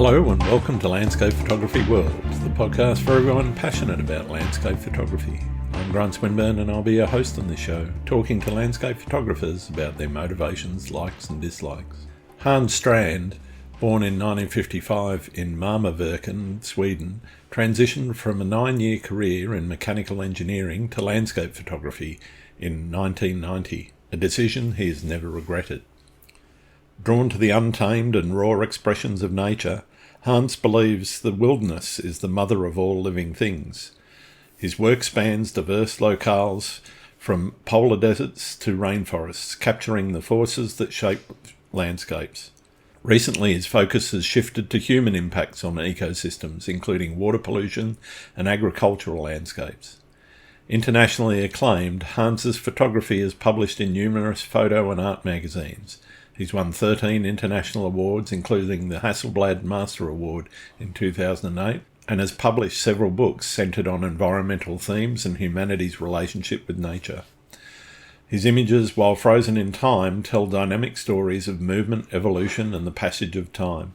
Hello and welcome to Landscape Photography World, the podcast for everyone passionate about landscape photography. I'm Grant Swinburne and I'll be your host on this show, talking to landscape photographers about their motivations, likes and dislikes. Hans Strand, born in 1955 in Marmaverken, Sweden, transitioned from a 9-year career in mechanical engineering to landscape photography in 1990, a decision he has never regretted. Drawn to the untamed and raw expressions of nature, Hans believes the wilderness is the mother of all living things. His work spans diverse locales from polar deserts to rainforests, capturing the forces that shape landscapes. Recently, his focus has shifted to human impacts on ecosystems, including water pollution and agricultural landscapes. Internationally acclaimed, Hans's photography is published in numerous photo and art magazines. He's won 13 international awards, including the Hasselblad Master Award in 2008, and has published several books centred on environmental themes and humanity's relationship with nature. His images, while frozen in time, tell dynamic stories of movement, evolution, and the passage of time.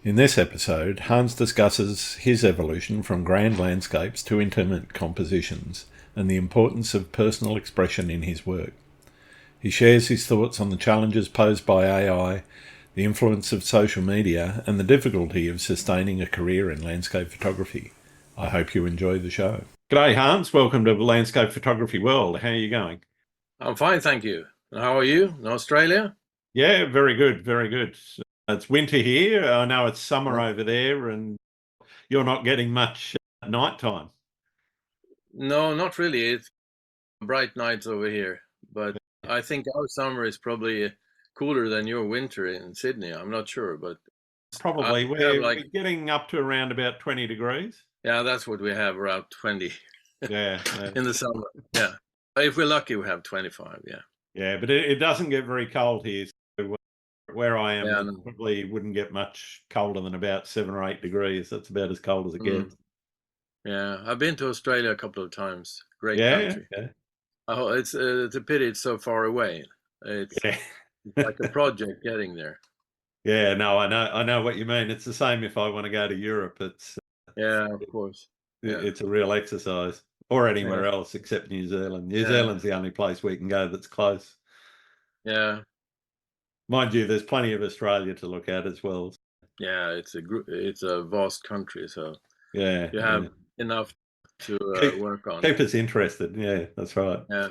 In this episode, Hans discusses his evolution from grand landscapes to intimate compositions and the importance of personal expression in his work. He shares his thoughts on the challenges posed by AI, the influence of social media, and the difficulty of sustaining a career in landscape photography. I hope you enjoy the show. G'day, Hans. Welcome to the Landscape Photography World. How are you going? I'm fine, thank you. And how are you in Australia? Yeah, very good, very good. It's winter here. I know it's summer over there, and you're not getting much night time. No, not really. It's bright nights over here, but I think our summer is probably cooler than your winter in Sydney. I'm not sure, but probably we're getting up to around about 20 degrees. Yeah, that's what we have, around 20. Yeah, in the summer. Yeah, if we're lucky, we have 25. Yeah. Yeah, but it doesn't get very cold here. So where I am, Yeah, it probably wouldn't get much colder than about 7 or 8 degrees. That's about as cold as it gets. Yeah, I've been to Australia a couple of times. Great country. Yeah. Oh, it's a pity it's so far away. It's like a project getting there. Yeah, no, I know what you mean. It's the same if I want to go to Europe. It's yeah, of course. It's a real exercise, or anywhere else except New Zealand. New Zealand's the only place we can go that's close. Yeah. Mind you, there's plenty of Australia to look at as well. Yeah, it's a vast country, so yeah, you have enough to work on. Keep us interested. Yeah, that's right. Yeah.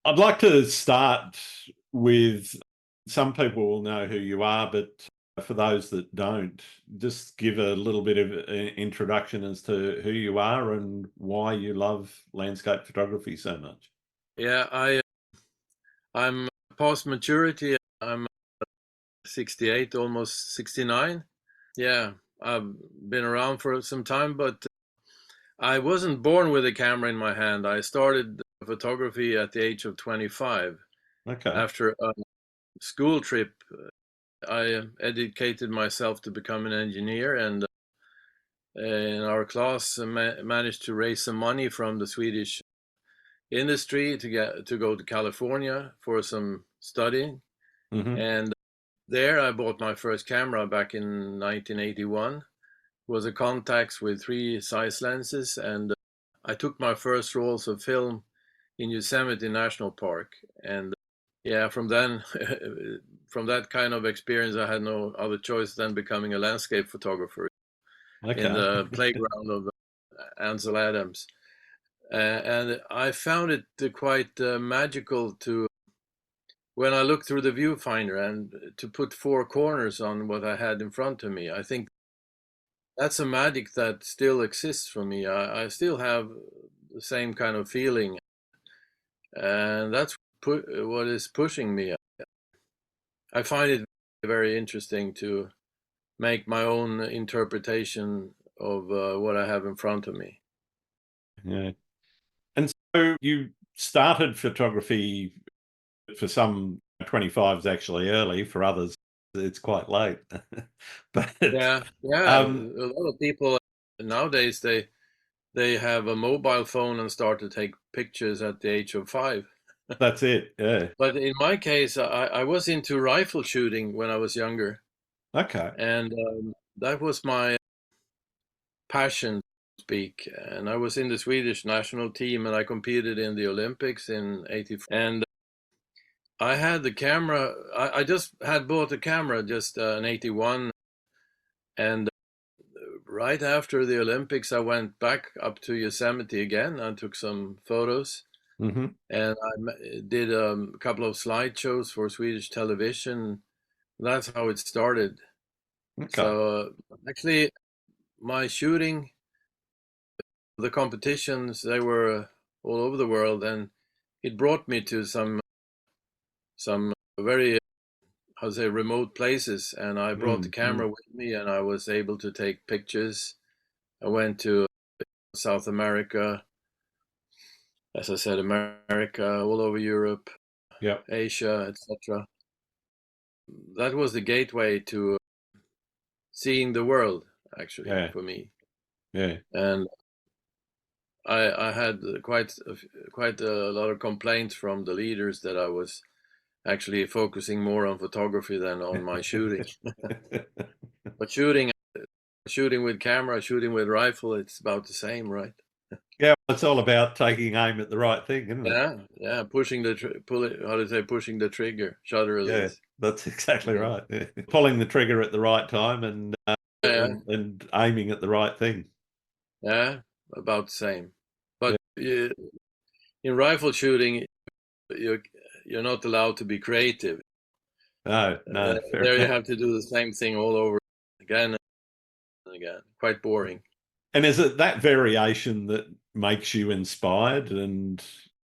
I'd like to start with, some people will know who you are, but for those that don't, just give a little bit of an introduction as to who you are and why you love landscape photography so much. Yeah, I'm past maturity. I'm 68, almost 69. Yeah, I've been around for some time, but I wasn't born with a camera in my hand. I started photography at the age of 25. Okay. After a school trip, I educated myself to become an engineer, and in our class managed to raise some money from the Swedish industry to go to California for some studying. And there I bought my first camera back in 1981. It was a Contax with 3 size lenses, and I took my first rolls of film in Yosemite National Park. And yeah, from that kind of experience, I had no other choice than becoming a landscape photographer in the playground of Ansel Adams. And I found it quite magical to, when I looked through the viewfinder and to put 4 corners on what I had in front of me. I think that's a magic that still exists for me. I still have the same kind of feeling, and that's what is pushing me. I find it very interesting to make my own interpretation of what I have in front of me. Yeah. And so you started photography, for some 25s actually early, for others it's quite late. But yeah, a lot of people nowadays they have a mobile phone and start to take pictures at the age of 5. That's it. Yeah. But in my case, I was into rifle shooting when I was younger. Okay. And that was my passion, to speak. And I was in the Swedish national team, and I competed in the Olympics in '84. And I had the camera. I just had bought a camera just in '81, and right after the Olympics, I went back up to Yosemite again and took some photos. Mm-hmm. And I did a couple of slideshows for Swedish television. That's how it started. Okay. So actually, my shooting, the competitions, they were all over the world, and it brought me to some very, how to say, remote places. And I brought the Mm-hmm. camera with me, and I was able to take pictures. I went to South America, as I said, America, all over Europe, Yep. Asia, etc. That was the gateway to seeing the world, actually, Yeah. for me. Yeah. And I had quite a lot of complaints from the leaders that I was actually focusing more on photography than on my shooting. But shooting with camera, shooting with rifle, it's about the same, right? Yeah, it's all about taking aim at the right thing, isn't it? Yeah, pushing the how to say, pushing the trigger, shutter Yeah, release. that's exactly Mm. right. Yeah. Pulling the trigger at the right time Yeah, and aiming at the right thing. yeah, about the same. Yeah. But in rifle shooting, you're you're not allowed to be creative. No, no, fair There you enough. have to do the same thing all over again and again. Quite boring. And is it that variation that makes you inspired? And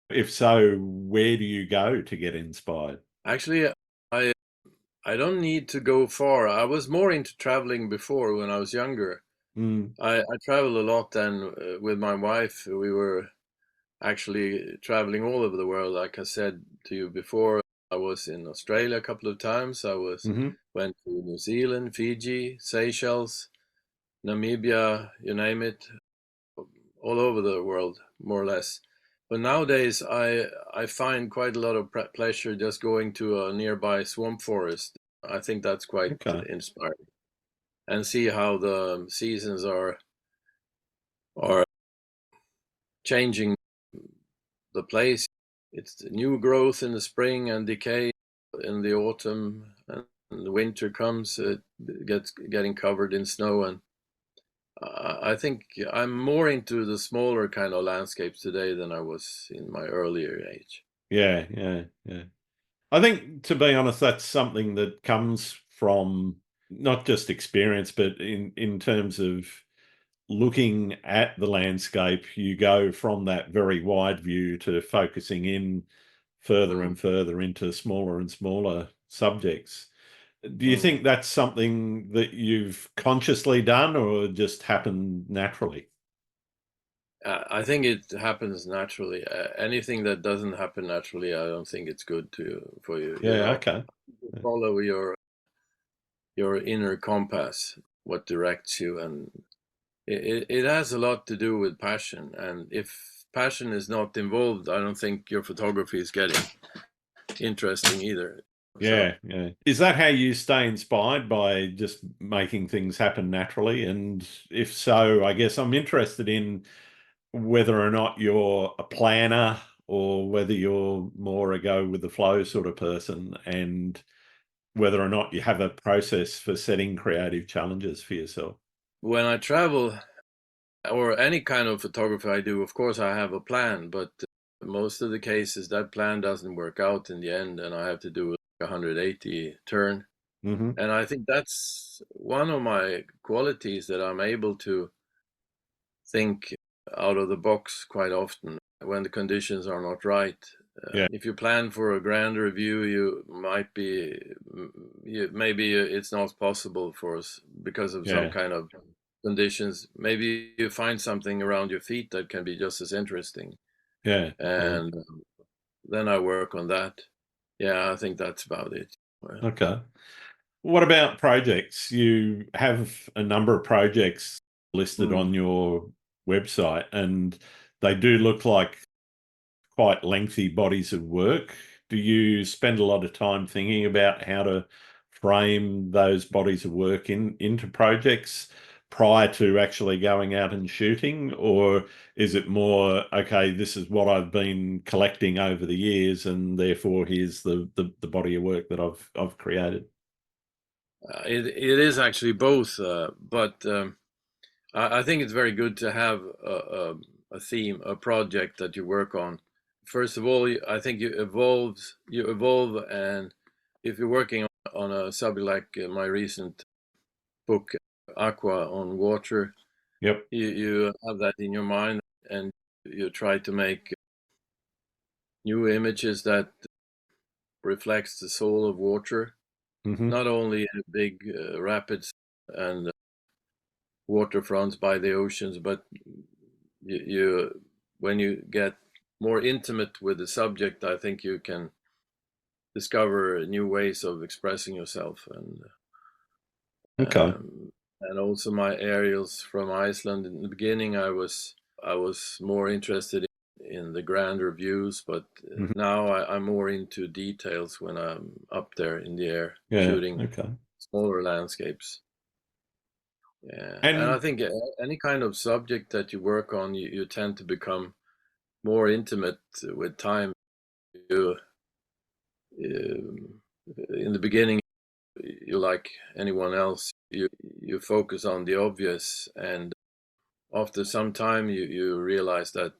if so, where do you go to get inspired? Actually, I I don't need to go far. I was more into traveling before when I was younger. Mm, I traveled a lot then with my wife. We were actually traveling all over the world. Like I said to you before, I was in Australia a couple of times. hmm. Went to New Zealand, Fiji, Seychelles, Namibia, you name it, all over the world, more or less. But nowadays, I find quite a lot of pleasure just going to a nearby swamp forest. I think that's quite Okay. inspiring, and see how the seasons are changing the place. It's the new growth in the spring and decay in the autumn, and the winter comes, it gets getting covered in snow. And I think I'm more into the smaller kind of landscapes today than I was in my earlier age. Yeah, yeah, yeah. I think, to be honest, that's something that comes from not just experience, but in terms of looking at the landscape, you go from that very wide view to focusing in further Mm, and further into smaller and smaller subjects. Do you mm. think that's something that you've consciously done or just happened naturally? I think it happens naturally. Anything that doesn't happen naturally, I don't think it's good for you. You Yeah, know, okay. follow your inner compass, what directs you, and it has a lot to do with passion. And if passion is not involved, I don't think your photography is getting interesting either. So Yeah, yeah. Is that how you stay inspired, by just making things happen naturally? And if so, I guess I'm interested in whether or not you're a planner or whether you're more a go with the flow sort of person, and whether or not you have a process for setting creative challenges for yourself. when I travel or any kind of photography I do, of course I have a plan, but most of the cases that plan doesn't work out in the end, and I have to do a 180 turn. Hmm. And I think that's one of my qualities, that I'm able to think out of the box quite often when the conditions are not right. Yeah, If you plan for a grander view, you might be, maybe it's not possible for us because of some yeah, kind of conditions. Maybe you find something around your feet that can be just as interesting, yeah, yeah. and then I work on that. Yeah, I think that's about it. Okay. What about projects? You have a number of projects listed Mm. on your website, and they do look like quite lengthy bodies of work. Do you spend a lot of time thinking about how to frame those bodies of work into projects prior to actually going out and shooting? Or is it more, okay, this is what I've been collecting over the years, and therefore here's the body of work that I've created? It is actually both, but I think it's very good to have a theme, a project that you work on. First of all, I think you evolve, and if you're working on a subject like my recent book, Aqua, on water, Yep. you have that in your mind, and you try to make new images that reflects the soul of water, not only big rapids and waterfronts by the oceans, but you when you get more intimate with the subject, I think you can discover new ways of expressing yourself. Okay. And also my aerials from Iceland. In the beginning, I was more interested in the grander views, but now I'm more into details when I'm up there in the air shooting smaller landscapes. Yeah, and I think any kind of subject that you work on, you tend to become more intimate with time. You, in the beginning, you like anyone else, you focus on the obvious, and after some time, you realize that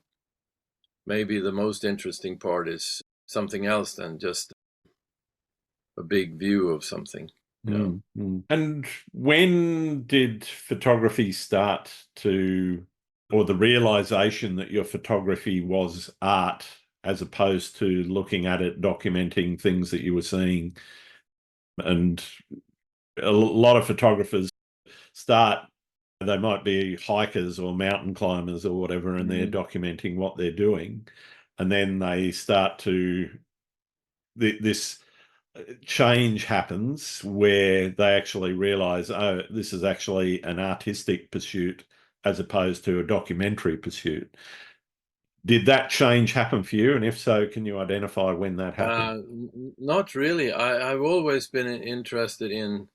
maybe the most interesting part is something else than just a big view of something. And when did photography start to, or the realization that your photography was art as opposed to looking at it, documenting things that you were seeing? And a lot of photographers start, they might be hikers or mountain climbers or whatever, and they're documenting what they're doing. And then they start to, this change happens where they actually realize, oh, this is actually an artistic pursuit as opposed to a documentary pursuit. Did that change happen for you? And if so, can you identify when that happened? Not really. I've always been interested in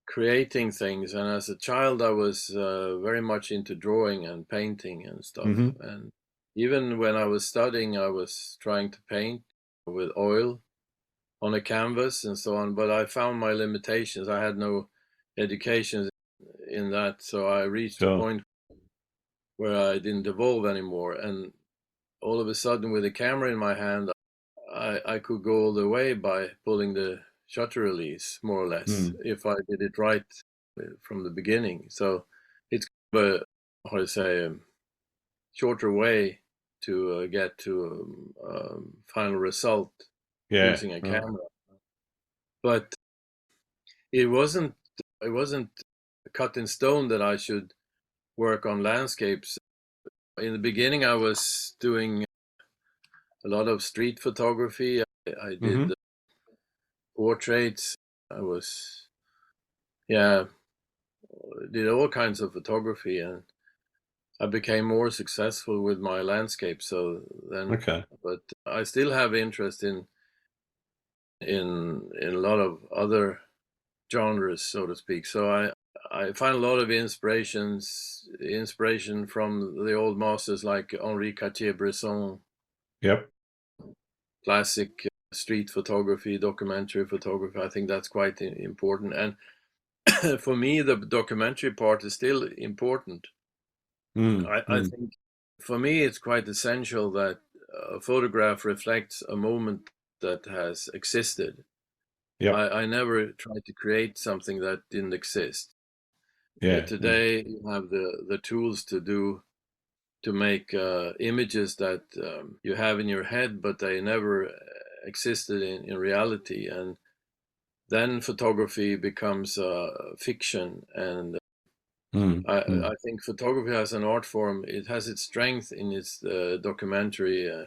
creating things, and as a child I was very much into drawing and painting and stuff. And even when I was studying, I was trying to paint with oil on a canvas and so on, but I found my limitations. I had no education in that, so I reached a point where I didn't evolve anymore, and all of a sudden, with a camera in my hand, I could go all the way by pulling the shutter release, more or less, if I did it right from the beginning. So it's kind of a, how to say, a shorter way to get to a final result using a camera. But it wasn't cut in stone that I should work on landscapes. In the beginning, I was doing a lot of street photography. I did portraits. I was, did all kinds of photography, and I became more successful with my landscape. So then, but I still have interest in a lot of other genres, so to speak. So I find a lot of inspiration from the old masters like Henri Cartier-Bresson. Classic street photography, documentary photography. I think that's quite important. And for me, the documentary part is still important. I think for me, it's quite essential that a photograph reflects a moment that has existed. I never tried to create something that didn't exist. Today, you have the tools to make images that you have in your head, but they never existed in reality. And then photography becomes fiction. And I think photography as an art form, it has its strength in its documentary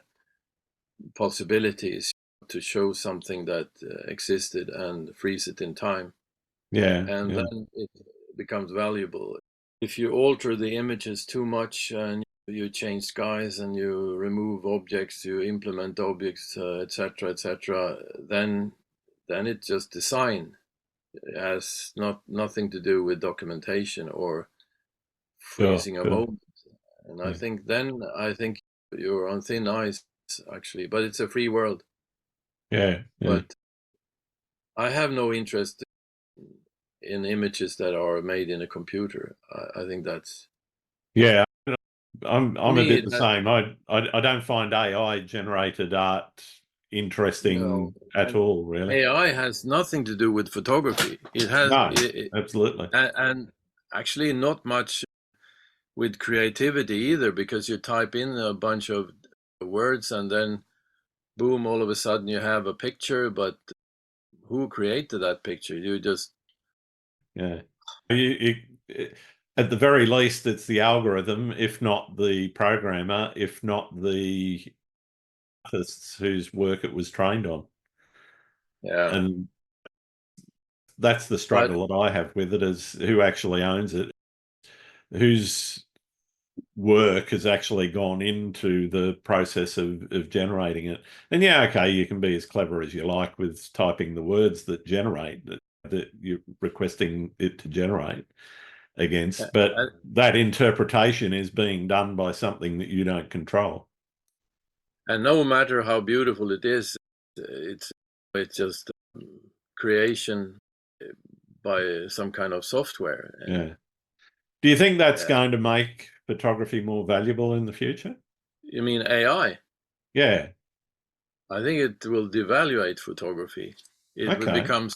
possibilities to show something that existed and freeze it in time. And then it becomes valuable. If you alter the images too much and you change skies and you remove objects, you implement objects, etc., etc., then it's just design. has nothing to do with documentation or Sure, freezing a sure. moment. And Yeah. I think you're on thin ice actually, but it's a free world. Yeah, yeah. But I have no interest in images that are made in a computer. I think that's, Yeah, for I'm a me bit the that same. I don't find AI generated art no. interesting at And all, really. AI has nothing to do with photography. It has No, absolutely. and actually not much with creativity either, because you type in a bunch of words and then boom, all of a sudden you have a picture, but who created that picture? You just, Yeah. At the very least, it's the algorithm, if not the programmer, if not the artists whose work it was trained on. yeah. And that's the But struggle that I have with it, is who actually owns it, whose work has actually gone into the process of generating it. And yeah, okay, you can be as clever as you like with typing the words that generate that you're requesting it to generate against, but and, that interpretation is being done by something that you don't control. and no matter how beautiful it is, it's it's just creation by some kind of software. And Yeah. Do you think that's uh, going to make photography more valuable in the future? you mean AI? Yeah. I think it will devaluate photography. It will Okay. become,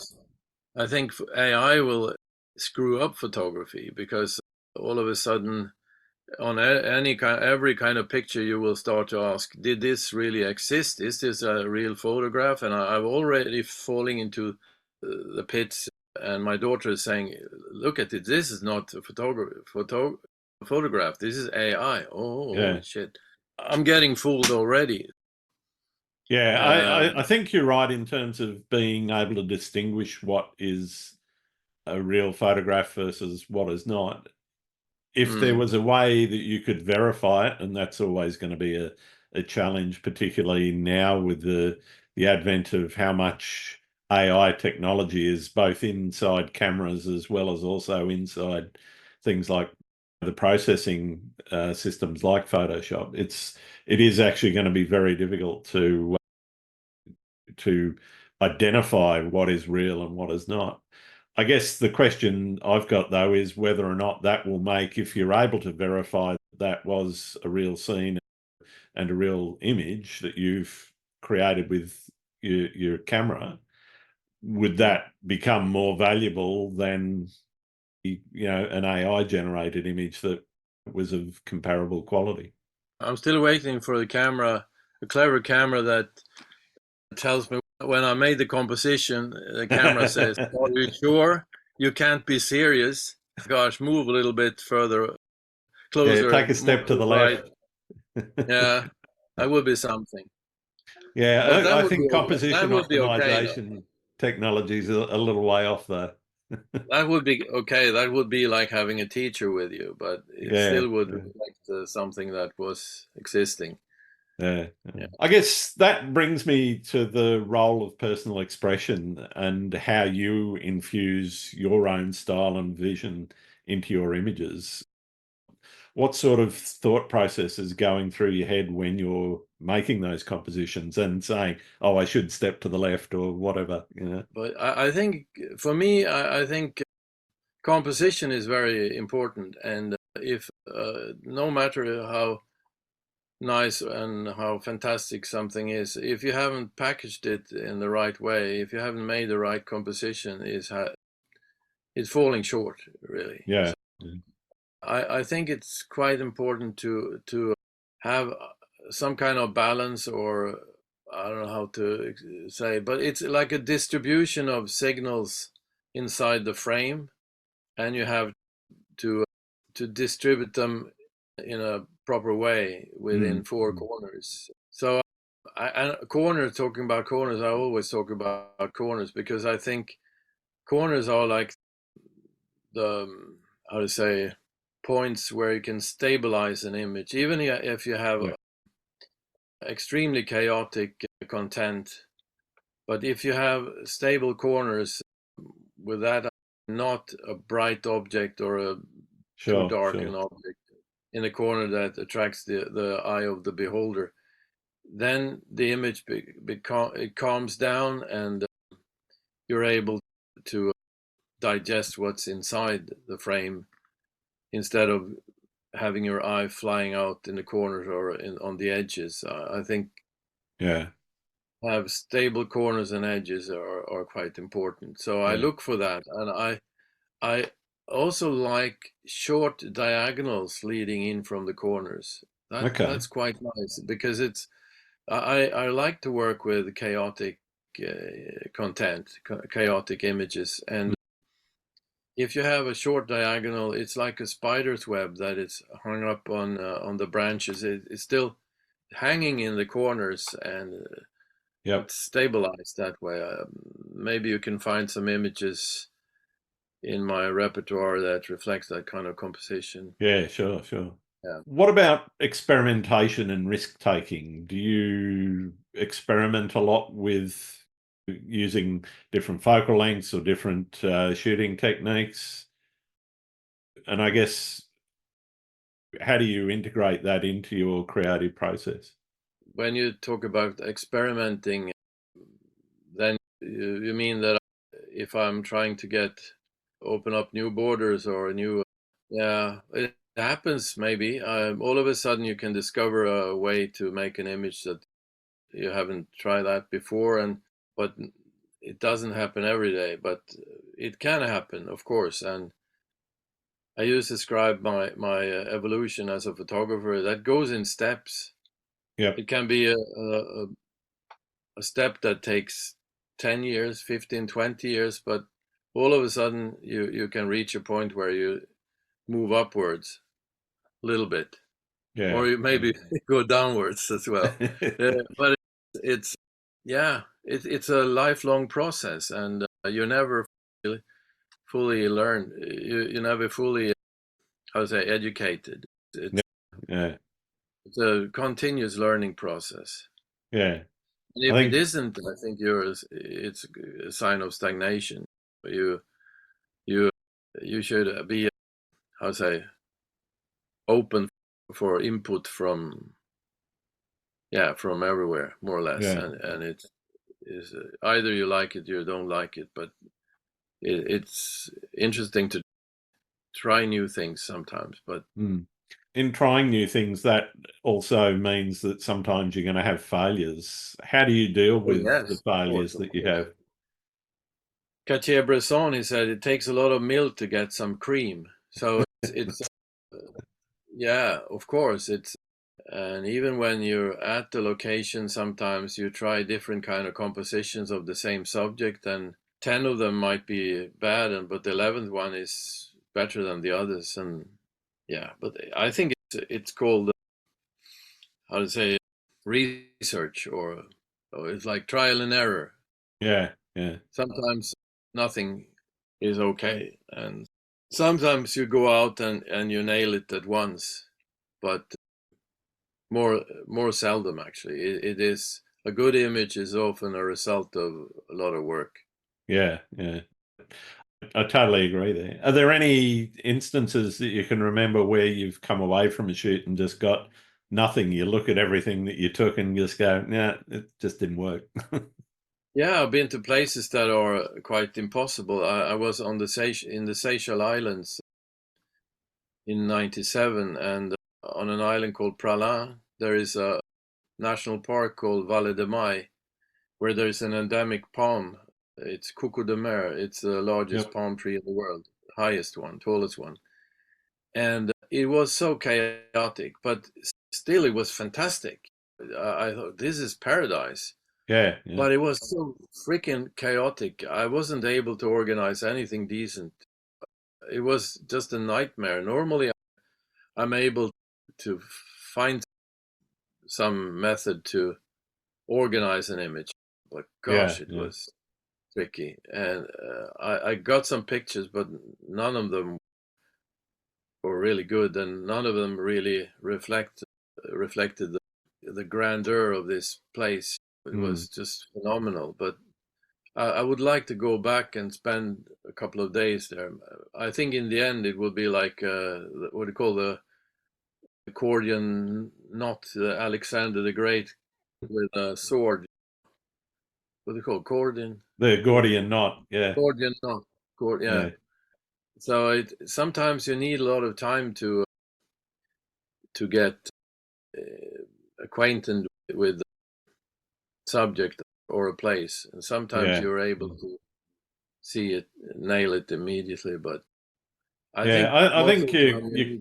I think AI will screw up photography, because all of a sudden on every kind of picture you will start to ask, did this really exist? Is this a real photograph? And I'm already falling into the pits, and my daughter is saying, look at it, this is not a photograph, this is AI. Oh, holy Yeah. shit, I'm getting fooled already. Yeah, I um, think you're right in terms of being able to distinguish what is a real photograph versus what is not. If there mm, was a way that you could verify it, and that's always going to be a challenge, particularly now with the advent of how much AI technology is both inside cameras as well as also inside things like the processing systems like Photoshop. It is actually going to be very difficult to identify what is real and what is not. I guess the question I've got though is whether or not that will make, if you're able to verify that that was a real scene and a real image that you've created with your camera, would mm. that become more valuable than an AI generated image that was of comparable quality? I'm still waiting for the camera, a clever camera that tells me when I made the composition. The camera says, "Are you sure? You can't be serious. Gosh, move a little bit further, Yeah, closer, take a more step to to the the right." left. Yeah, that would be something. But Yeah, that I would be think composition that would be okay though. optimization technology is a little way off there. That would be okay. That would be like having a teacher with you, but it Yeah, still would yeah, reflect something that was existing. yeah, yeah. Yeah. I guess that brings me to the role of personal expression and how you infuse your own style and vision into your images. What sort of thought process is going through your head when you're making those compositions and saying, "Oh, I should step to the left" or whatever, you know? But I think for me, I think composition is very important, and if no matter how nice and how fantastic something is, if you haven't packaged it in the right way, if you haven't made the right composition, it's falling short, really. Yeah, So I think it's quite important to have some kind of balance, or I don't know how to say, but it's like a distribution of signals inside the frame, and you have to to distribute them in a proper way within mm, four mm. corners. So corners, talking about corners, I always talk about corners, because I think corners are like the, how to say, points where you can stabilize an image, even if you have Yeah, extremely chaotic content. But if you have stable corners with that, not a bright object or a too dark an object in a corner that attracts the eye of the beholder. Then the image it calms down, and you're able to digest what's inside the frame instead of having your eye flying out in the corners or on the edges. I think have stable corners and edges are quite important. So I look for that, and I also like short diagonals leading in from the corners. That's quite nice because I like to work with chaotic content, chaotic images, and if you have a short diagonal, it's like a spider's web that is hung up on the branches. It's still hanging in the corners, and it's stabilized that way. Maybe you can find some images in my repertoire that reflects that kind of composition. Yeah, sure. Yeah. What about experimentation and risk taking? Do you experiment a lot with using different focal lengths or different shooting techniques? And I guess, how do you integrate that into your creative process? When you talk about experimenting, then you mean that if I'm trying to open up new borders or it happens maybe. All of a sudden you can discover a way to make an image that you haven't tried that before, but it doesn't happen every day, but it can happen, of course. And I used to describe my evolution as a photographer that goes in steps. It can be a step that takes 10 years, 15, 20 years, but all of a sudden you can reach a point where you move upwards a little bit, or you maybe go downwards as well. But it's a lifelong process, and you never fully learn. You never fully, educated. It's a continuous learning process. Yeah. And if it isn't, I think it's a sign of stagnation. You should be, open for input from everywhere, more or less. And it's either you like it or you don't like it, but it's interesting to try new things sometimes. But in trying new things, that also means that sometimes you're going to have failures. How do you deal with the failures that you have? Cartier-Bresson, he said, it takes a lot of milk to get some cream. So it's yeah, of course. And even when you're at the location, sometimes you try different kind of compositions of the same subject, and 10 of them might be bad, but the 11th one is better than the others. And but I think it's called research, or it's like trial and error. Sometimes nothing is okay, and sometimes you go out and you nail it at once, but more seldom actually. It is a good image is often a result of a lot of work. I totally agree there. Are there any instances that you can remember where you've come away from a shoot and just got nothing? You look at everything that you took and just go, nah, it just didn't work. Yeah, I've been to places that are quite impossible. I was in the Seychelles Islands in '97, and on an island called Praslin, there is a national park called Vallée de Mai, where there's an endemic palm. It's Coco de Mer. It's the largest palm tree in the world, highest one, tallest one. And it was so chaotic, but still it was fantastic. I thought, this is paradise. But it was so freaking chaotic. I wasn't able to organize anything decent. It was just a nightmare. Normally, I'm able to find some method to organize an image, but gosh, it was tricky. And I got some pictures, but none of them were really good, and none of them really reflected the grandeur of this place. It was just phenomenal. But I would like to go back and spend a couple of days there. I think in the end it will be like what do you call the accordion, not Alexander the Great with a sword. What do you call it? Accordion? The Gordian knot, yeah, Accordion, not yeah. yeah, So sometimes you need a lot of time to get acquainted with the subject or a place, and sometimes yeah, you're able to see it, nail it immediately. But I yeah. think I most think of the time you.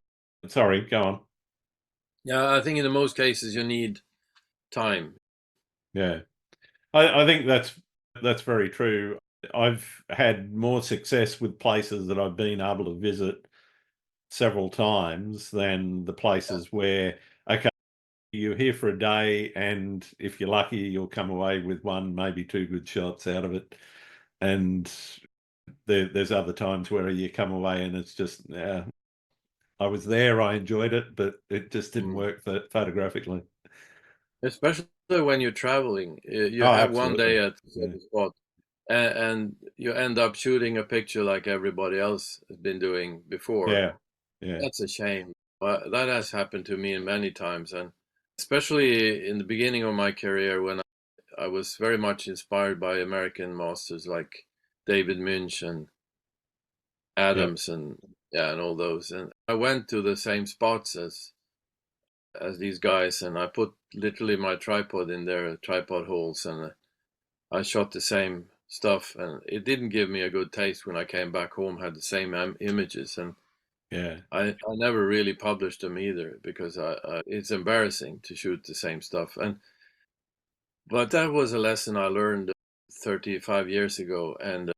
Sorry, go on. yeah, I think in the most cases you need time. Yeah, I think that's very true. I've had more success with places that I've been able to visit several times than the places where, okay, you're here for a day, and if you're lucky, you'll come away with one, maybe two good shots out of it. And there's other times where you come away and it's just, I was there, I enjoyed it, but it just didn't Mm. work photographically. Especially when you're traveling, you Oh, have one absolutely. day at a Yeah, certain spot, and you end up shooting a picture like everybody else has been doing before. yeah, yeah, That's a shame. That has happened to me many times, and especially in the beginning of my career when I was very much inspired by American masters like David Munch and yeah, Adams and yeah, and all those. And I went to the same spots as these guys, and I put literally my tripod in their tripod holes, and I shot the same stuff, and it didn't give me a good taste when I came back home. Had the same images, and yeah, I never really published them either because it's embarrassing to shoot the same stuff. And but that was a lesson I learned 35 years ago, and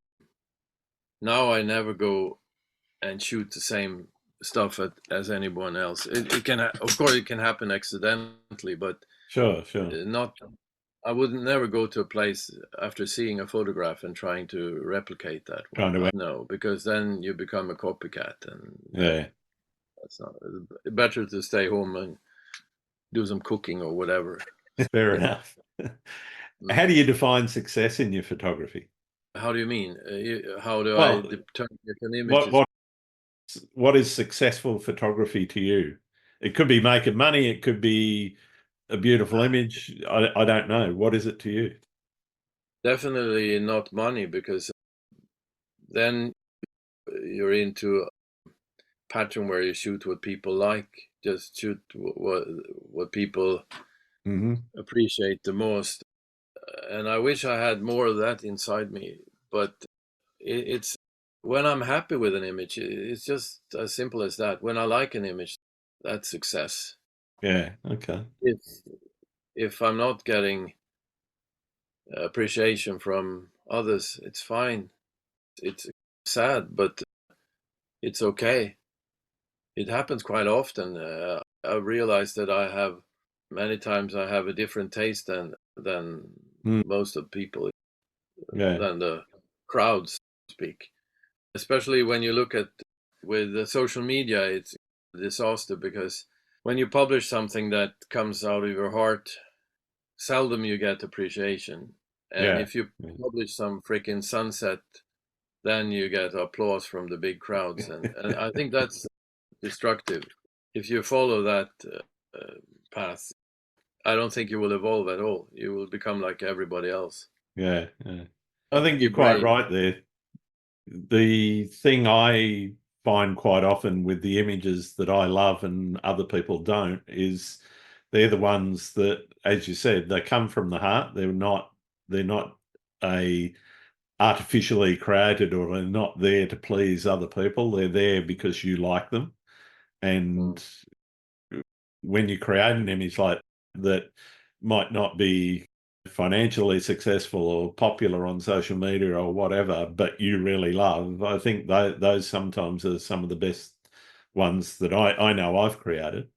now I never go and shoot the same stuff as anyone else. It can, of course, it can happen accidentally, but sure, sure. not. I would never go to a place after seeing a photograph and trying to replicate that one. Trying to, No, because then you become a copycat, and yeah, that's not better to stay home and do some cooking or whatever. fair enough. Mm. How do you define success in your photography? How do you mean? How do I Well, determine if an image what is? what what is successful photography to you? It could be making money, it could be a beautiful image. I don't know. What is it to you? Definitely not money, because then you're into a pattern where you shoot what people like, just shoot what people Hmm. appreciate the most. And I wish I had more of that inside me, but it's when I'm happy with an image, it's just as simple as that. When I like an image, that's success. Yeah. Okay. If if I'm not getting appreciation from others, it's fine. It's sad, but it's okay. It happens quite often. I realize that I have many times I have a different taste than Mm, most of people, yeah. than the crowds speak. Especially when you look at with the social media, it's a disaster because when you publish something that comes out of your heart, seldom you get appreciation. And Yeah. if you Yeah. publish some freaking sunset, then you get applause from the big crowds, and I think that's destructive. If you follow that path, I don't think you will evolve at all. You will become like everybody else. Yeah. Yeah. I think you're Your quite brain. right there. The thing I find quite often with the images that I love and other people don't is they're the ones that, as you said, they come from the heart. They're not a artificially created, or they're not there to please other people. They're there because you like them. Mm. And when you create an image like that, might not be financially successful or popular on social media or whatever, but you really love, I think those sometimes are some of the best ones that I know I've created.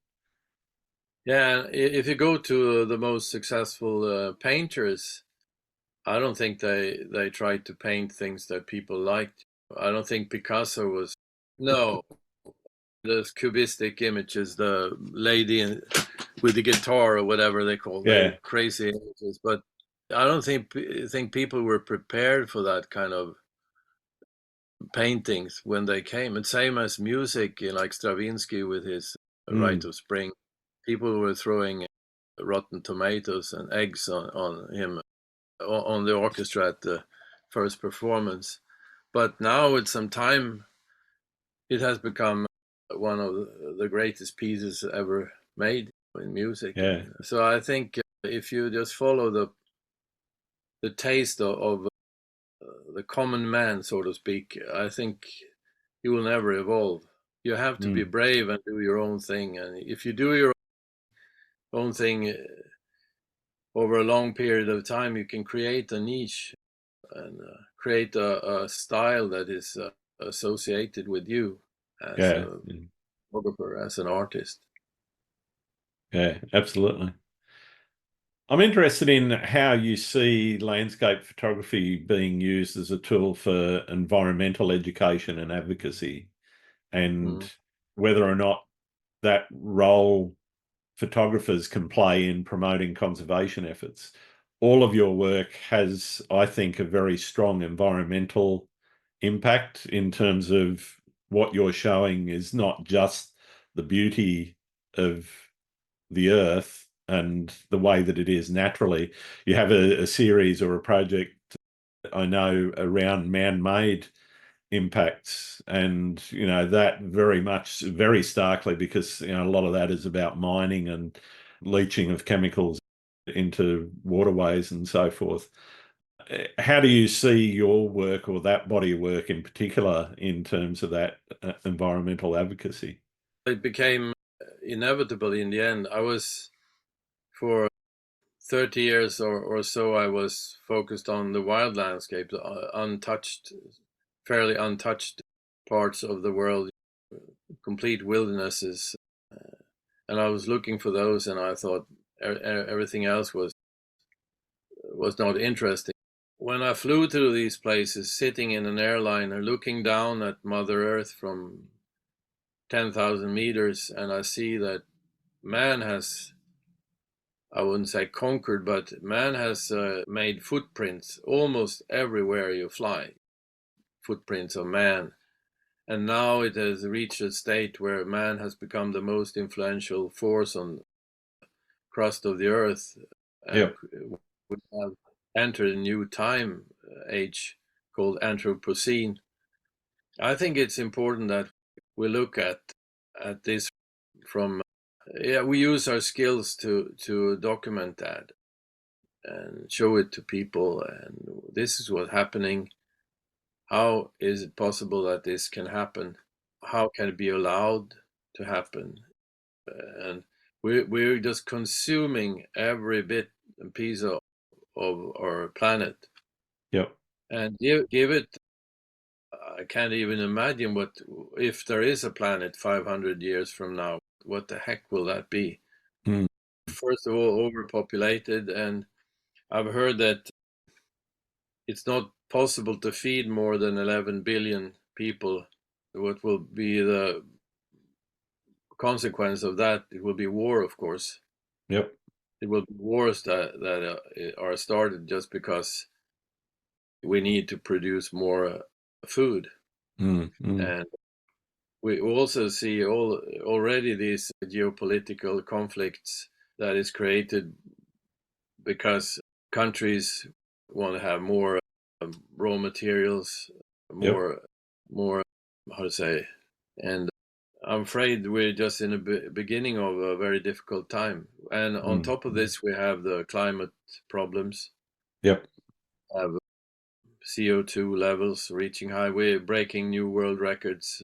Yeah, if you go to the most successful painters, I don't think they tried to paint things that people liked. I don't think Picasso was. No, those cubistic images, the lady with the guitar or whatever they call, they Yeah, crazy images. But I don't think people were prepared for that kind of paintings when they came. And same as music, like Stravinsky with his Rite of Spring. People were throwing rotten tomatoes and eggs on him, on the orchestra at the first performance. But now with some time, it has become one of the greatest pieces ever made in music. Yeah. So I think if you just follow the taste of the common man, so to speak, I think you will never evolve. You have to be brave and do your own thing. And if you do your own thing over a long period of time, you can create a niche and create a style that is associated with you as Yeah. a photographer, as an artist. Yeah, absolutely. I'm interested in how you see landscape photography being used as a tool for environmental education and advocacy, and whether or not that role photographers can play in promoting conservation efforts. All of your work has, I think, a very strong environmental impact in terms of what you're showing is not just the beauty of the earth and the way that it is naturally. You have a series or a project, I know, around man-made impacts, and that very much, very starkly, because a lot of that is about mining and leaching of chemicals into waterways and so forth. How do you see your work, or that body of work in particular, in terms of that environmental advocacy? It became inevitable in the end. I was, for 30 years or so, I was focused on the wild landscape, untouched, fairly untouched parts of the world, complete wildernesses. And I was looking for those, and I thought everything else was not interesting. When I flew to these places, sitting in an airliner, looking down at Mother Earth from 10,000 meters, and I see that man has, I wouldn't say conquered, but man has made footprints almost everywhere you fly, footprints of man. And now it has reached a state where man has become the most influential force on the crust of the earth, and we have entered a new time age called Anthropocene. I think it's important that we look at this from, we use our skills to document that and show it to people, and this is what's happening. How is it possible that this can happen? How can it be allowed to happen? And we're just consuming every bit and piece of our planet. Yep. And give it, I can't even imagine what, if there is a planet 500 years from now, what the heck will that be? First of all, overpopulated, and I've heard that it's not possible to feed more than 11 billion people. What will be the consequence of that? It will be war, of course. Yep. It will be wars that are started just because we need to produce more food. And we also see already these geopolitical conflicts that is created because countries want to have more raw materials, more, how to say, and I'm afraid we're just in the beginning of a very difficult time. And on top of this, we have the climate problems. Yep. Have CO2 levels reaching high. We're breaking new world records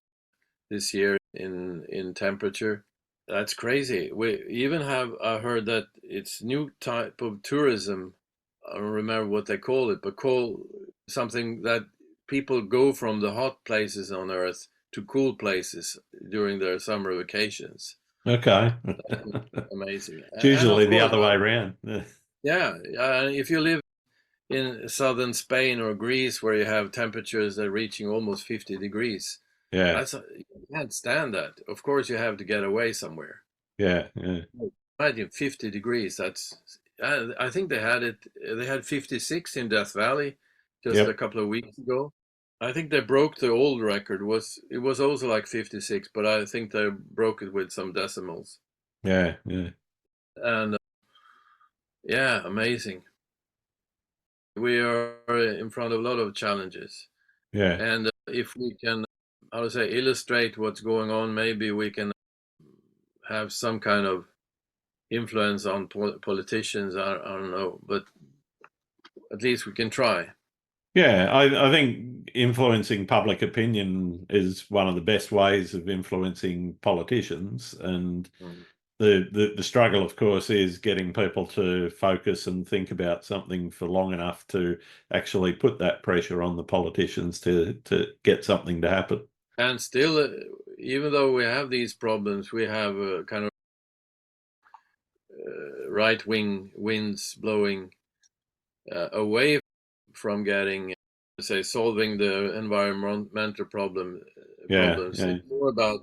this year in temperature. That's crazy. We even have, I heard that it's new type of tourism. I don't remember what they call it, but call something that people go from the hot places on Earth to cool places during their summer vacations. Okay. Amazing. It's And of usually the course, other way around. yeah, if you live in southern Spain or Greece, where you have temperatures that are reaching almost 50 degrees, Yeah. you can't stand that. Of course, you have to get away somewhere. Yeah. Yeah. Imagine 50 degrees. That's I think they had it. They had 56 in Death Valley just a Yep. couple of weeks ago. I think they broke the old record. It was also like 56, but I think they broke it with some decimals. Yeah. Yeah. And yeah, amazing. We are in front of a lot of challenges. Yeah. And if we can, how to say, illustrate what's going on, maybe we can have some kind of influence on politicians. I don't know, but at least we can try. Yeah, I think influencing public opinion is one of the best ways of influencing politicians. And Mm. the struggle, of course, is getting people to focus and think about something for long enough to actually put that pressure on the politicians to get something to happen. And still, even though we have these problems, we have a kind of right-wing winds blowing away from getting, say, solving the environmental Yeah, problems. yeah, It's more about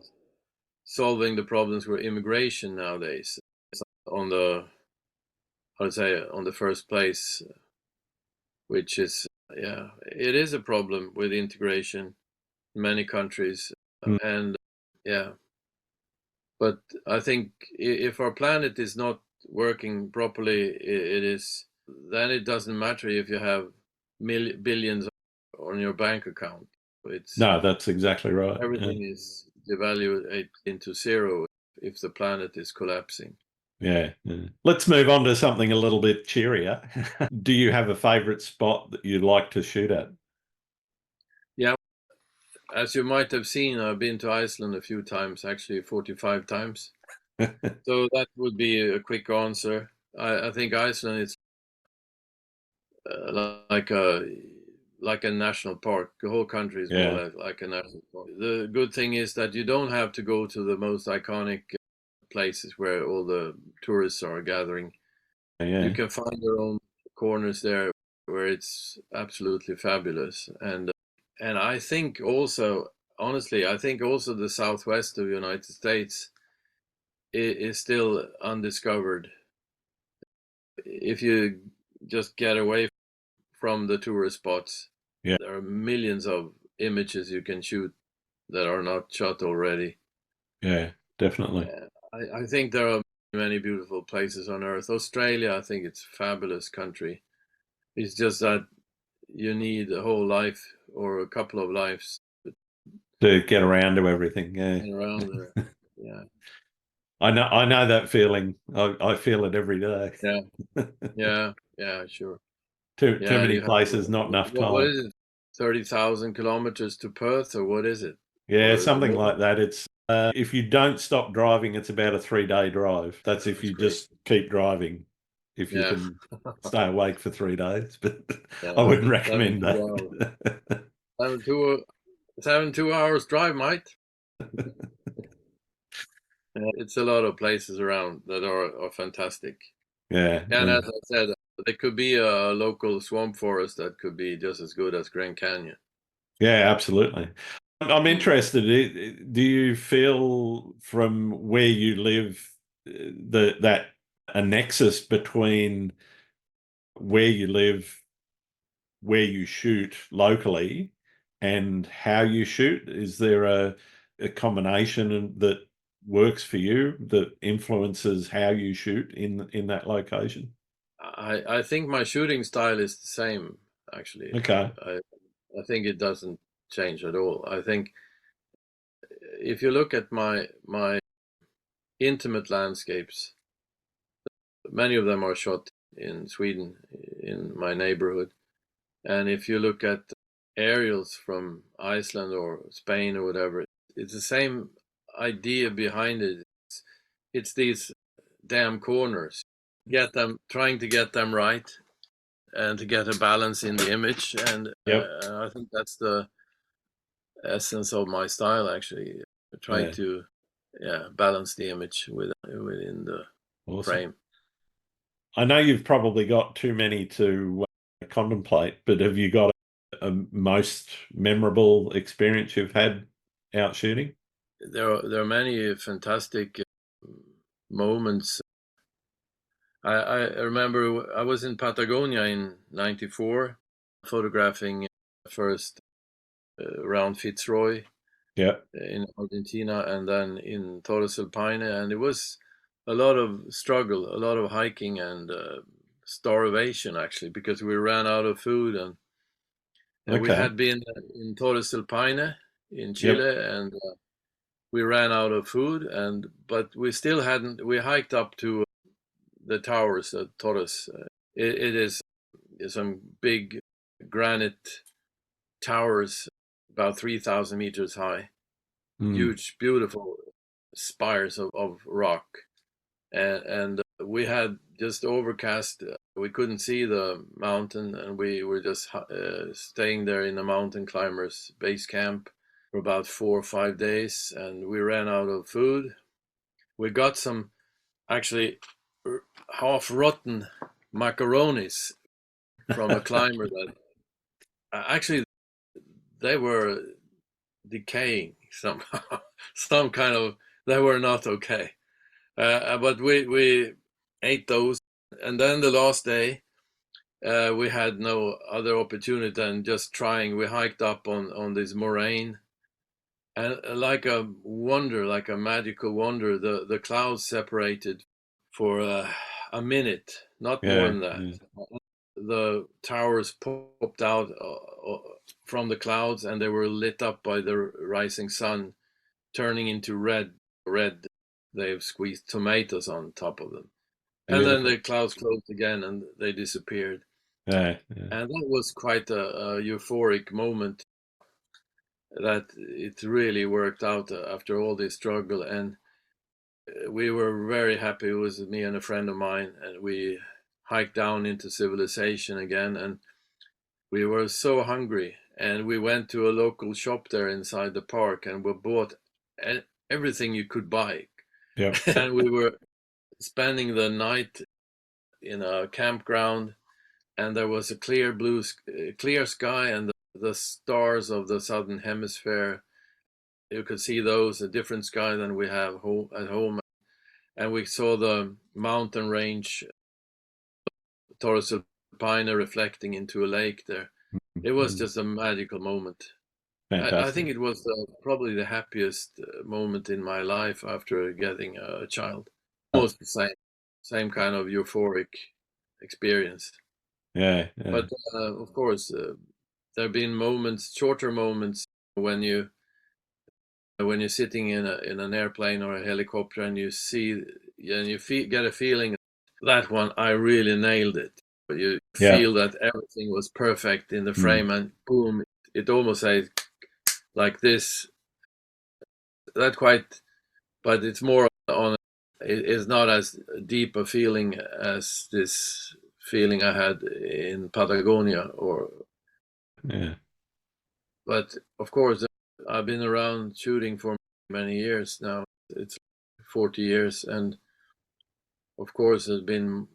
solving the problems with immigration nowadays. It's on the, how to say, on the first place, which is, yeah, it is a problem with integration in many countries. mm, And yeah, but I think if our planet is not working properly, it is, then it doesn't matter if you have billions on your bank account. It's no, that's exactly right. Yeah, everything is devalued into zero if the planet is collapsing. yeah, yeah. Let's move on to something a little bit cheerier. Do you have a favorite spot that you'd like to shoot at? Yeah, as you might have seen, I've been to Iceland a few times, actually 45 times. So that would be a quick answer. I think Iceland is like a national park. The whole country is more or Yeah, less like a national park. The good thing is that you don't have to go to the most iconic places where all the tourists are gathering. You yeah, can find your own corners there where it's absolutely fabulous. And I think also, honestly, I think also the southwest of the United States is still undiscovered. If you just get away from the tourist spots, yeah, there are millions of images you can shoot that are not shot already. yeah, definitely. Yeah, I think there are many beautiful places on earth. Australia, I think it's a fabulous country. It's just that you need a whole life or a couple of lives To get around to everything. Yeah. and around there. Yeah, I know that feeling. I feel it every day. yeah, yeah, yeah, sure. Too Yeah, many you have places, not enough what time. is it? 30,000 kilometers to Perth, or what is it? Yeah, Or something more? like that. It's if you don't stop driving, it's about a 3 day drive. That's if That's you great. just keep driving. If you Yeah, can stay awake for 3 days, but yeah, I wouldn't seven recommend 2 hours. that. 7 2 hours drive, mate. Yeah, it's a lot of places around that are fantastic. Yeah, And as I said, there could be a local swamp forest that could be just as good as Grand Canyon. yeah, absolutely. I'm Mm. interested. Do you feel from where you live that a nexus between where you live, where you shoot locally, and how you shoot? Is there a combination that works for you that influences how you shoot in that location? I think my shooting style is the same, actually. Okay. I think it doesn't change at all. I think if you look at my intimate landscapes, many of them are shot in Sweden, in my neighborhood. And if you look at aerials from Iceland or Spain or whatever, it's the same idea behind it. It's these damn corners. Trying to get them right and to get a balance in the image. And Yep. I think that's the essence of my style, actually. Try Yeah. to, yeah, balance the image within the Awesome. frame. I know you've probably got too many to contemplate, but have you got a most memorable experience you've had out shooting? There are many fantastic moments. I remember I was in Patagonia in '94, photographing first around Fitzroy Yeah. in Argentina, and then in Torres del Paine, and it was a lot of struggle, a lot of hiking and starvation actually, because we ran out of food, and we Okay. had been in Torres del Paine in Yep. Chile, and we ran out of food, and but we still hadn't. We hiked up to the towers at Torres. It is some big granite towers, about 3,000 meters high, Mm. huge, beautiful spires of rock, and we had just overcast. We couldn't see the mountain, and we were just staying there in the mountain climbers base camp for about 4 or 5 days, and we ran out of food. We got some actually half rotten macaronis from a climber that actually they were decaying somehow, some kind of, they were not okay. But we ate those, and then the last day we had no other opportunity than just trying. We hiked up on this moraine, and like a wonder, like a magical wonder, the clouds separated for a minute, not more Yeah. than that. Yeah. The towers popped out from the clouds, and they were lit up by the rising sun, turning into red. They've squeezed tomatoes on top of them, and then the Beautiful. clouds closed again, and they disappeared. Yeah. Yeah. And that was quite a euphoric moment. That it really worked out after all this struggle, and we were very happy. It was me and a friend of mine, and we hiked down into civilization again, and we were so hungry, and we went to a local shop there inside the park, and we bought everything you could buy. Yep. And we were spending the night in a campground, and there was a clear sky, and the stars of the southern hemisphere. You could see those, a different sky than we have at home, and we saw the mountain range, Torres del Paine, reflecting into a lake there. It was Mm. just a magical moment. I think Fantastic. it was probably the happiest moment in my life after getting a child. Uh, Almost the same kind of euphoric experience. Yeah. Yeah. But of course, there have been moments, shorter moments, when you're sitting in an airplane or a helicopter, and you see and you get a feeling that one I really nailed it. You Yeah. feel that everything was perfect in the Mm. frame, and boom, it almost says like this. That quite, but it's more on. It's not as deep a feeling as this feeling I had in Patagonia, or. Yeah. But of course, I've been around shooting for many years now. It's 40 years, and of course, there's been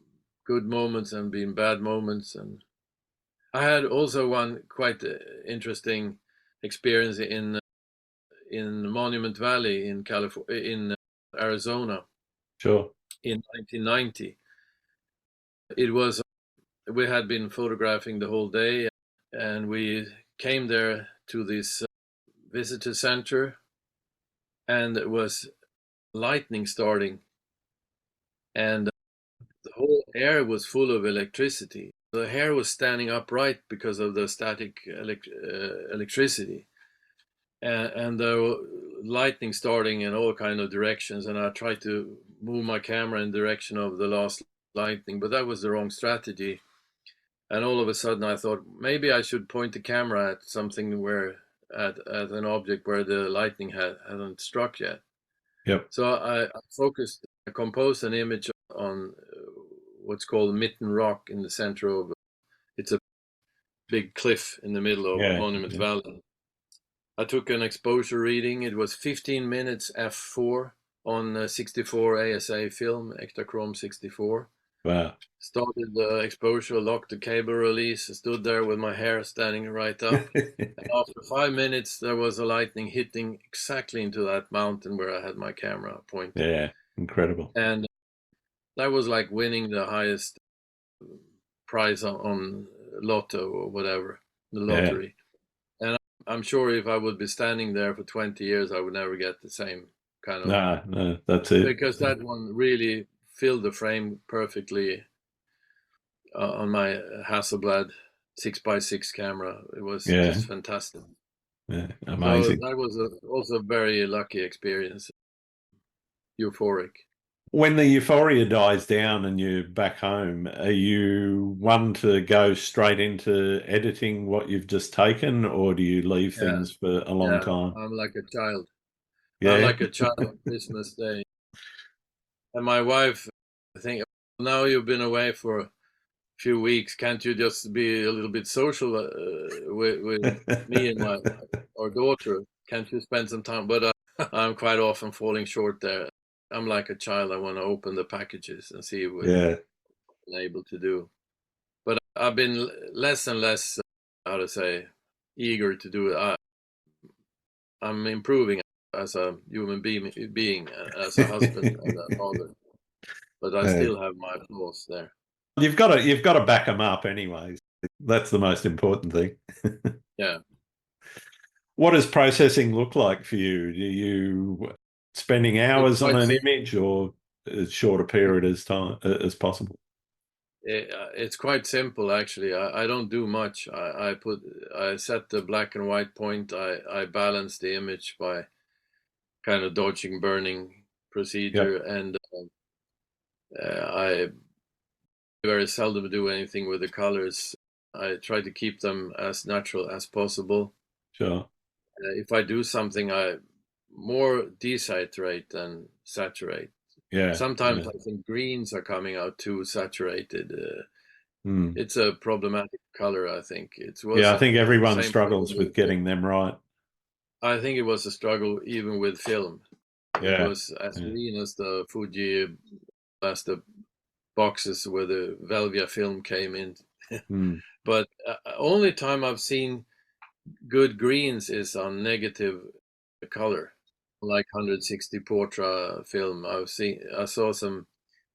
good moments and been bad moments. And I had also one quite interesting experience in Monument Valley in California, in Arizona, Sure. in 1990. It was We had been photographing the whole day, and we came there to this visitor center, and it was lightning starting, and the whole air was full of electricity. The hair was standing upright because of the static electricity, and there were lightning starting in all kind of directions. And I tried to move my camera in direction of the last lightning, but that was the wrong strategy. And all of a sudden, I thought maybe I should point the camera at something at an object where the lightning hadn't struck yet. Yep. So I composed an image on what's called Mitten Rock in the center of, it's a big cliff in the middle of Yeah. Monument Yeah. Valley. I took an exposure reading. It was 15 minutes f4 on 64 ASA film, Ektachrome 64. Wow. Started the exposure, locked the cable release, stood there with my hair standing right up. And after 5 minutes, there was a lightning hitting exactly into that mountain where I had my camera pointed. Yeah. Incredible. And that was like winning the highest prize on lotto or whatever, the Yeah. lottery. And I'm sure if I would be standing there for 20 years, I would never get the same kind of, No, no, that's it. because that one really filled the frame perfectly on my Hasselblad 6x6 camera. It was Yeah, just fantastic. yeah, So amazing. that was also a very lucky experience, euphoric. When the euphoria dies down and you're back home, are you one to go straight into editing what you've just taken, or do you leave Yeah, things for a long yeah. time? I'm like a child. I'm Yeah. like a child on Christmas Day. And my wife, I think, now you've been away for a few weeks, can't you just be a little bit social with me and my our daughter? Can't you spend some time? But I'm quite often falling short there. I'm like a child. I want to open the packages and see what Yeah, I'm able to do. But I've been less and less, how to say, eager to do it. I'm improving as a human being, as a husband and a father. But I yeah. still have my flaws there. You've got to back them up anyways. That's the most important thing. Yeah, What does processing look like for you? Do you spending it's hours on quite an simple. image or as short a period as time as possible? It's quite simple actually. I don't do much. I set the black and white point. I balance the image by kind of dodging burning procedure, Yep, and I very seldom do anything with the colors. I try to keep them as natural as possible. sure. If I do something, I more desaturate than saturate. Yeah, Sometimes yeah. I think greens are coming out too saturated. Hmm. It's a problematic color, I think. It Yeah, was I think everyone same problem struggles with with getting them right. I think it was a struggle even with film. It Yeah, was as yeah. green as the Fuji, as the boxes where the Velvia film came in. Hmm. But only time I've seen good greens is on negative color, like 160 Portra film. I saw some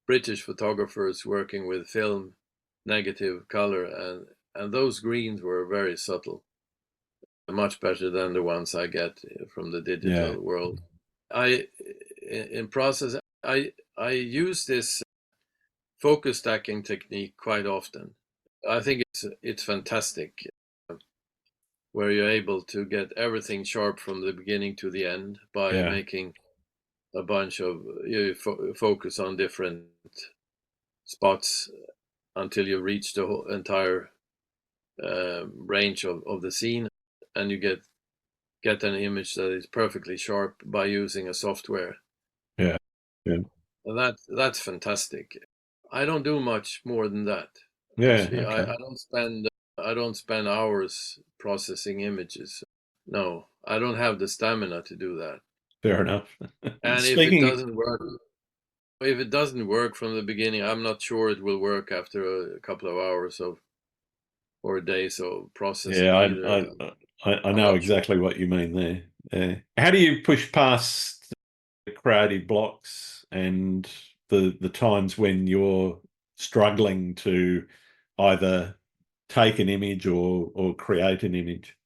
British photographers working with film negative color, and those greens were very subtle, much better than the ones I get from the Yeah, digital world. I in process I use this focus stacking technique quite often. I think it's fantastic, where you're able to get everything sharp from the beginning to the end by yeah, making a bunch of focus on different spots until you reach the whole entire range of the scene, and you get an image that is perfectly sharp by using a software. yeah, yeah, And that's fantastic. I don't do much more than that. yeah. Actually, Okay, I don't spend hours processing images. No, I don't have the stamina to do that. fair enough. And Speaking, if it doesn't work from the beginning, I'm not sure it will work after a couple of hours of or days of processing yeah, either. I I'm know not sure. exactly what you mean there. Yeah. How do you push past the creative blocks and the times when you're struggling to either take an image or create an image?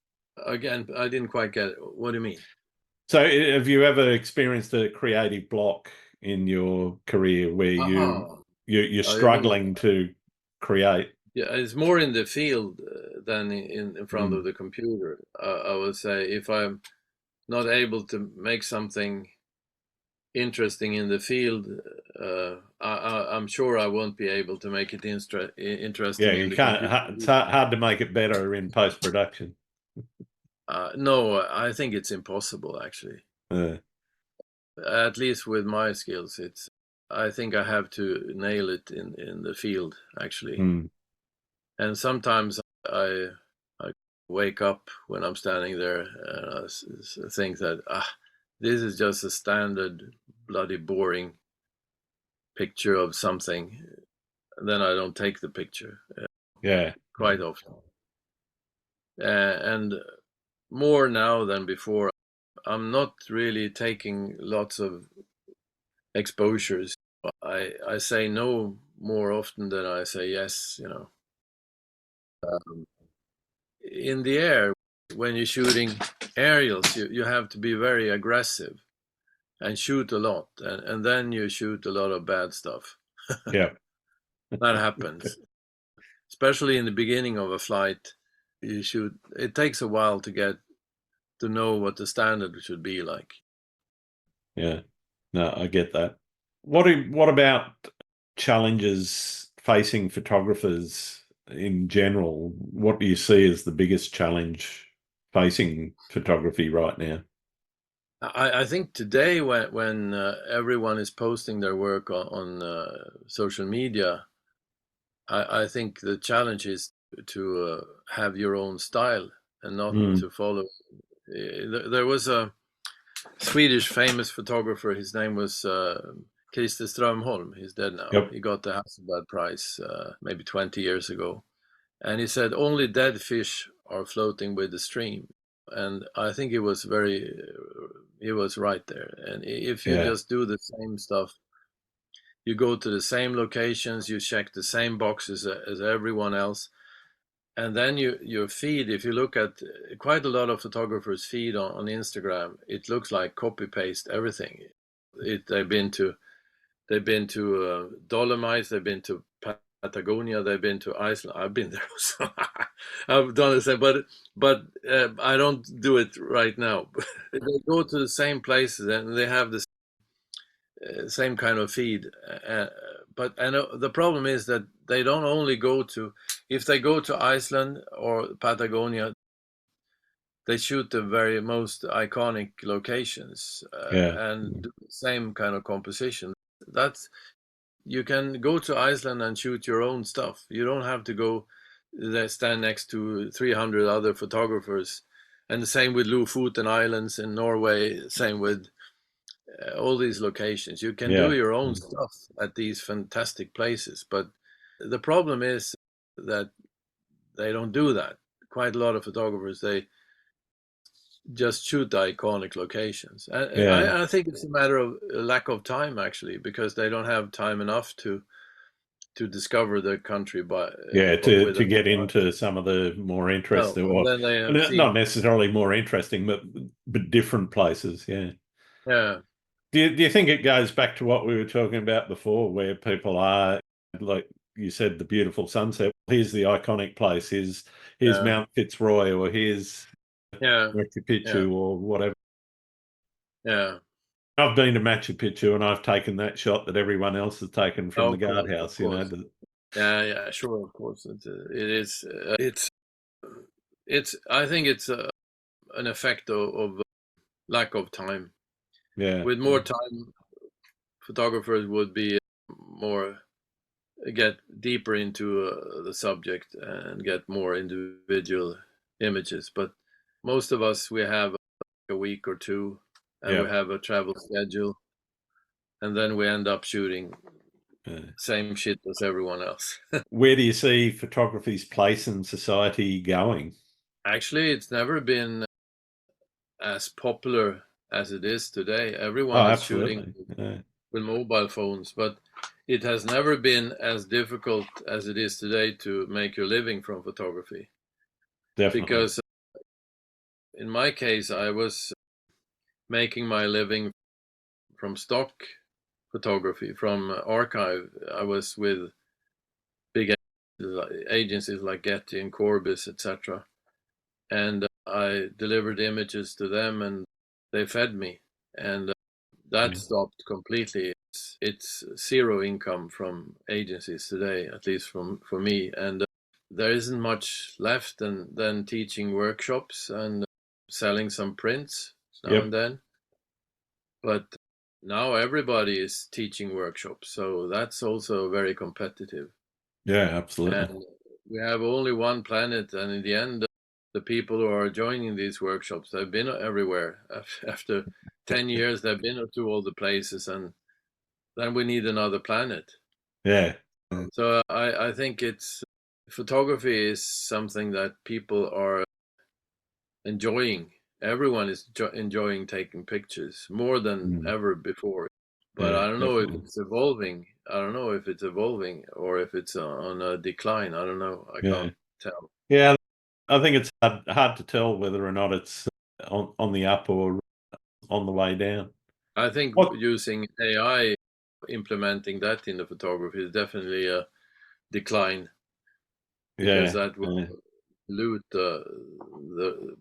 Again, I didn't quite get it. What do you mean? So, have you ever experienced a creative block in your career where Aha. you're You mean, struggling to create? yeah, it's more in the field than in front Mm, of the computer. I would say if I'm not able to make something interesting in the field, I'm sure I won't be able to make it yeah, interesting in you the can't. computer. It's hard to make it better in post production. No, I think it's impossible actually. At least with my skills, it's. I think I have to nail it in the field actually. Mm, And sometimes I wake up when I'm standing there and I think that this is just a standard bloody boring picture of something. And then I don't take the picture yeah, quite often. And more now than before, I'm not really taking lots of exposures. I say no more often than I say yes. In the air, when you're shooting aerials, you have to be very aggressive and shoot a lot, and then you shoot a lot of bad stuff. Yeah. That happens, especially in the beginning of a flight. It takes a while to get to know what the standard should be like. Yeah. No, I get that. What about challenges facing photographers in general? What do you see as the biggest challenge facing photography right now? I think today, when everyone is posting their work on social media, I think the challenge is to have your own style and not Mm. to follow. There was a Swedish famous photographer. His name was Christer Strömholm. He's dead now. Yep. He got the Hasselblad Prize maybe 20 years ago. And he said only dead fish are floating with the stream. And I think he was right there. And if you Yeah. just do the same stuff, you go to the same locations, you check the same boxes as everyone else, and then your feed, if you look at quite a lot of photographers' feed on Instagram, it looks like copy paste everything. They've been to Dolomites, they've been to Patagonia, they've been to Iceland. I've been there also. I've done the same, but I don't do it right now. They go to the same places and they have the same kind of feed. But the problem is that they don't only go to, if they go to Iceland or Patagonia, they shoot the very most iconic locations Yeah. and do the same kind of composition. That's You can go to Iceland and shoot your own stuff. You don't have to go there, stand next to 300 other photographers. And the same with Lofoten Islands in Norway, same with all these locations. You can do Yeah. your own stuff at these fantastic places, but the problem is that they don't do that. Quite a lot of photographers, they just shoot the iconic locations. And Yeah. I think it's a matter of a lack of time, actually, because they don't have time enough to discover the country Yeah, with to an get eye. into some of the more No, interesting, and or then they have not seen, necessarily more interesting, but different places. Yeah. yeah, Do you think it goes back to what we were talking about before, where people are, like you said, the beautiful sunset? Here's the iconic place. Here's yeah, Mount Fitzroy, or here's yeah, Machu yeah, Picchu, or whatever. yeah. I've been to Machu Picchu, and I've taken that shot that everyone else has taken from Oh, the of guardhouse. course. Yeah, yeah, sure, of course. It is. It's. I think it's an effect of lack of time. Yeah, With more time, photographers would be more get deeper into the subject and get more individual images. But most of us, we have a week or two, and we yeah. have a travel schedule, and then we end up shooting Yeah. same shit as everyone else. Where do you see photography's place in society going? Actually, it's never been as popular as it is today. Oh, Everyone is shooting absolutely. Yeah, with mobile phones, but it has never been as difficult as it is today to make your living from photography. definitely. Because in my case, I was making my living from stock photography, from archive. I was with big agencies like Getty and Corbis, etc. And I delivered images to them and they fed me. And that Yeah. stopped completely. It's zero income from agencies today, at least for me. And there isn't much left than teaching workshops and selling some prints now and Yep. then. But now everybody is teaching workshops, so that's also very competitive. Yeah, absolutely. And we have only one planet, and in the end, the people who are joining these workshops, they've been everywhere. After 10 years, they've been to all the places, and then we need another planet. Yeah. So I think it's photography is something that people are enjoying. Everyone is enjoying taking pictures more than Mm. ever before. but Yeah, I don't know if definitely. it's evolving. I don't know if it's evolving or if it's on a decline. I don't know. I Yeah. can't tell. Yeah, I think it's hard to tell whether or not it's on the up or on the way down. I think What? using AI, implementing that in the photography is definitely a decline because Yeah, that will yeah, dilute the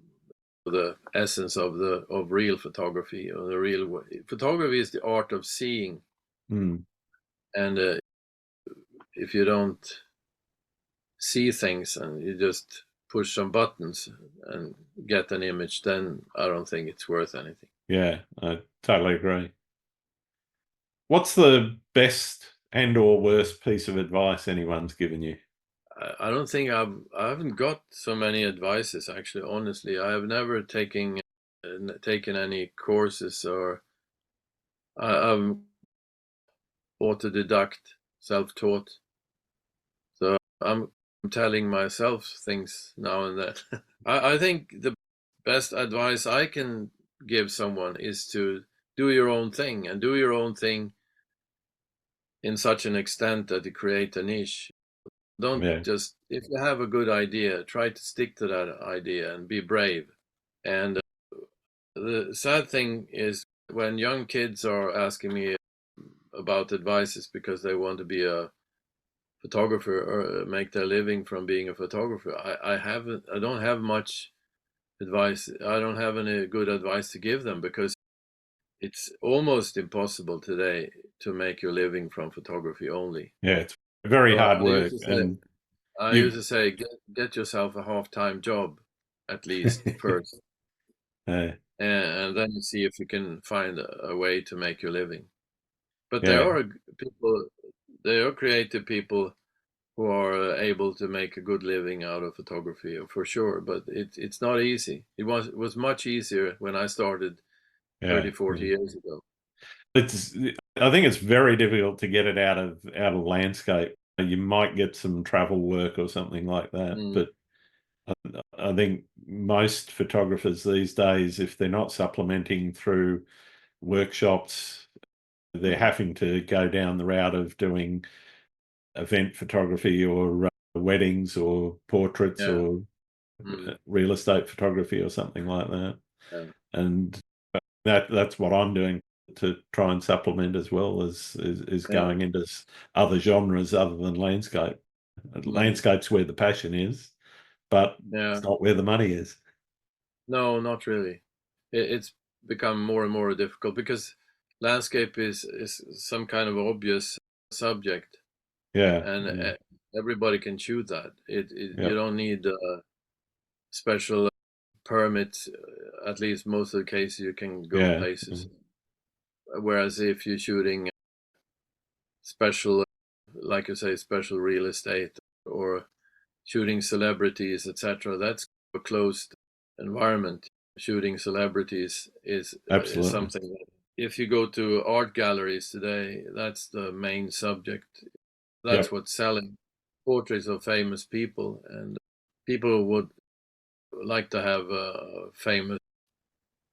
the essence of the of real photography or the real photography is the art of seeing, mm, and if you don't see things and you just push some buttons and get an image, then I don't think it's worth anything. yeah. I totally agree. What's the best and or worst piece of advice anyone's given you? I don't think I haven't got so many advices actually. Honestly, I have never taken any courses or I'm autodidact, self-taught. So I'm telling myself things now and then. I think the best advice I can give someone is to do your own thing and do your own thing in such an extent that you create a niche. Don't Yeah, just, if you have a good idea, try to stick to that idea and be brave. And the sad thing is when young kids are asking me about advices because they want to be a photographer or make their living from being a photographer, I don't have much advice. I don't have any good advice to give them because it's almost impossible today to make your living from photography only. yeah. It's very So hard work, and I you. used to say, get yourself a half-time job at least first, uh, and then you see if you can find a way to make your living. But yeah, people, there are creative people who are able to make a good living out of photography for sure. But it's not easy. It was much easier when I started yeah, 30, 40 yeah. years ago. It's. I think it's very difficult to get it out of landscape. You might get some travel work or something like that, Mm, but I think most photographers these days, if they're not supplementing through workshops, they're mm, having to go down the route of doing event photography or weddings or portraits yeah. or Mm, real estate photography or something like that. yeah. And that's what I'm doing to try and supplement as well as Yeah. going into other genres other than landscape. Mm, Landscape's where the passion is, but yeah. it's not where the money is. No, not really. It's become more and more difficult because landscape is some kind of obvious subject, Yeah, and yeah, everybody can shoot that. yeah, You don't need special permits. At least most of the cases, you can go yeah, places. Whereas if you're shooting special, like you say, special real estate or shooting celebrities, etc., that's a closed environment. Shooting celebrities is absolutely. something that if you go to art galleries today, that's the main subject. That's Yep, what's selling. Portraits of famous people, and people would like to have a famous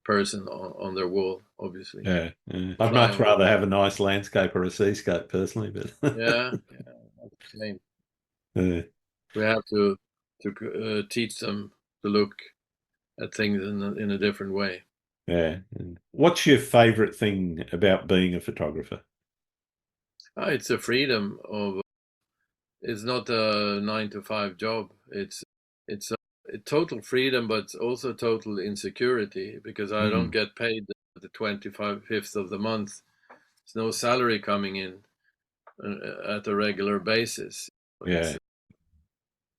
person on their wall, obviously. yeah, yeah. I'd Fly much on the rather wall. have a nice landscape or a seascape personally, but Yeah, yeah, that's the same. yeah, We have to teach them to look at things in a different way. yeah. What's your favorite thing about being a photographer? It's a freedom of. It's not a 9 to 5 job. It's a total freedom, but also total insecurity because I don't Mm, get paid the 25th of the month. There's no salary coming in at a regular basis. It's yeah,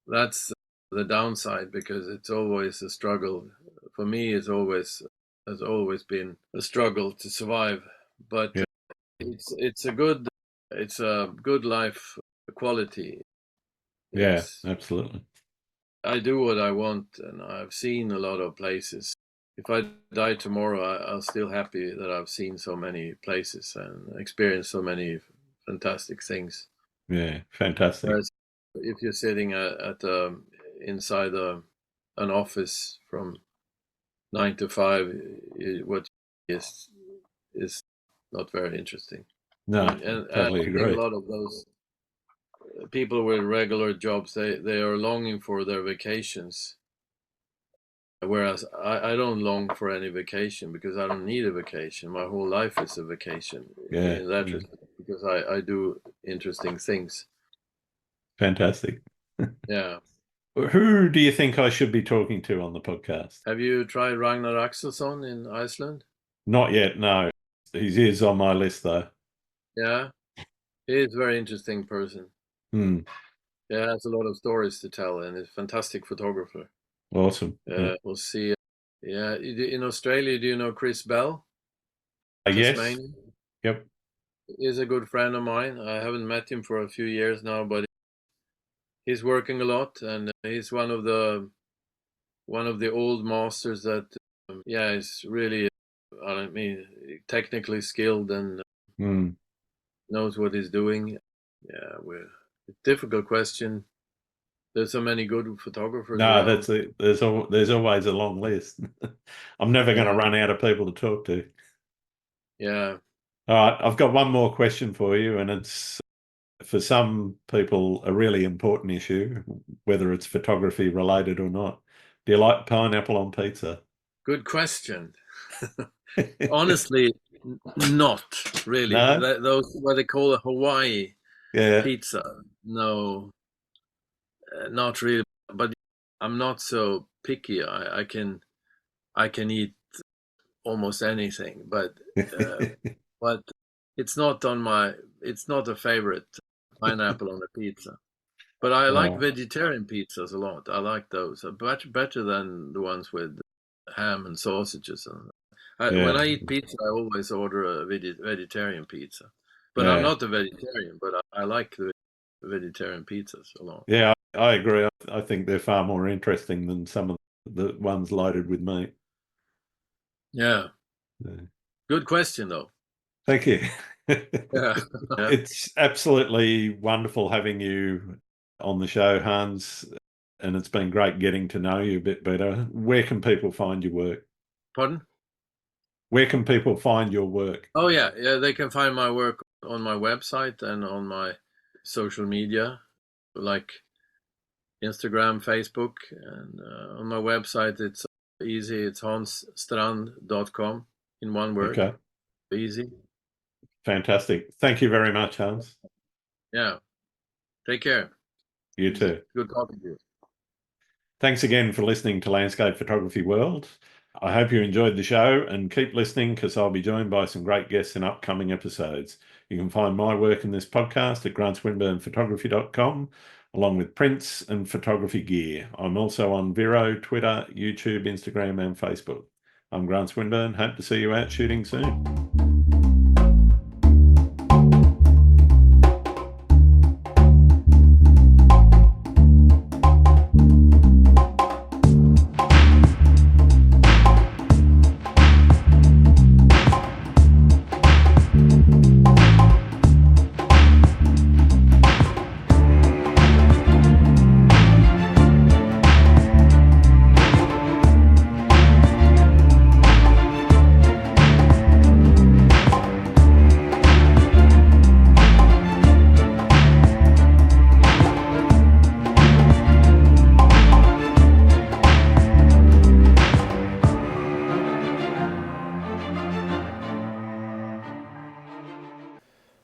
That's the downside because it's always a struggle. For me, has always been a struggle to survive. But yeah, it's a good life quality. yeah, It's absolutely. I do what I want, and I've seen a lot of places. If I die tomorrow, I'm still happy that I've seen so many places and experienced so many fantastic things. Yeah, fantastic. Whereas if you're sitting inside an office from 9 to 5, what is is not very interesting. No, And totally I think a agree. lot of those people with regular jobs, they are longing for their vacations. Whereas I don't long for any vacation because I don't need a vacation. My whole life is a vacation Yeah, in that respect because I do interesting things. fantastic. Yeah. Who do you think I should be talking to on the podcast? Have you tried Ragnar Axelsson in Iceland? Not yet, no. He is on my list, though. Yeah. He is a very interesting person. Hmm. Yeah, has a lot of stories to tell and is a fantastic photographer. Awesome. Yeah. We'll see. Yeah, in Australia, do you know Chris Bell, Yes. Tasmanian? Yep. He's a good friend of mine. I haven't met him for a few years now, but he's working a lot, and he's one of the old masters that, yeah, is really, I mean, technically skilled and Hmm. knows what he's doing. Yeah, difficult question. There's so many good photographers No, around. that's it. There's always a long list. I'm never going to Yeah, run out of people to talk to. yeah. All right, I've got one more question for you, and it's for some people a really important issue, whether it's photography related or not. Do you like pineapple on pizza? Good question. Honestly, not really. No? Those what they call a Hawaii Yeah. pizza. No, not really. But I'm not so picky. I can eat almost anything, but it's not on my. It's not a favorite pineapple on a pizza. But I like Oh, vegetarian pizzas a lot. I like those. Better than the ones with ham and sausages. And when yeah, I eat pizza, I always order a vegetarian pizza. But I'm yeah, not a vegetarian, but I like the vegetarian pizzas a lot. yeah. I agree. I think they're far more interesting than some of the ones loaded with meat. Yeah. Yeah. Good question, though. Thank you. Yeah. Yeah. It's absolutely wonderful having you on the show, Hans, and it's been great getting to know you a bit better. Where can people find your work? Pardon? Where can people find your work? Oh, yeah. Yeah. They can find my work on my website and on my social media, like Instagram, Facebook, and on my website it's easy. It's hansstrand.com in one word. Okay, Easy. fantastic. Thank you very much, Hans. Yeah. Take care. You too. Good talking to you. Thanks again for listening to Landscape Photography World. I hope you enjoyed the show and keep listening because I'll be joined by some great guests in upcoming episodes. You can find my work in this podcast at grantswinburnphotography.com along with prints and photography gear. I'm also on Vero, Twitter, YouTube, Instagram and Facebook. I'm Grant Swinburne. Hope to see you out shooting soon.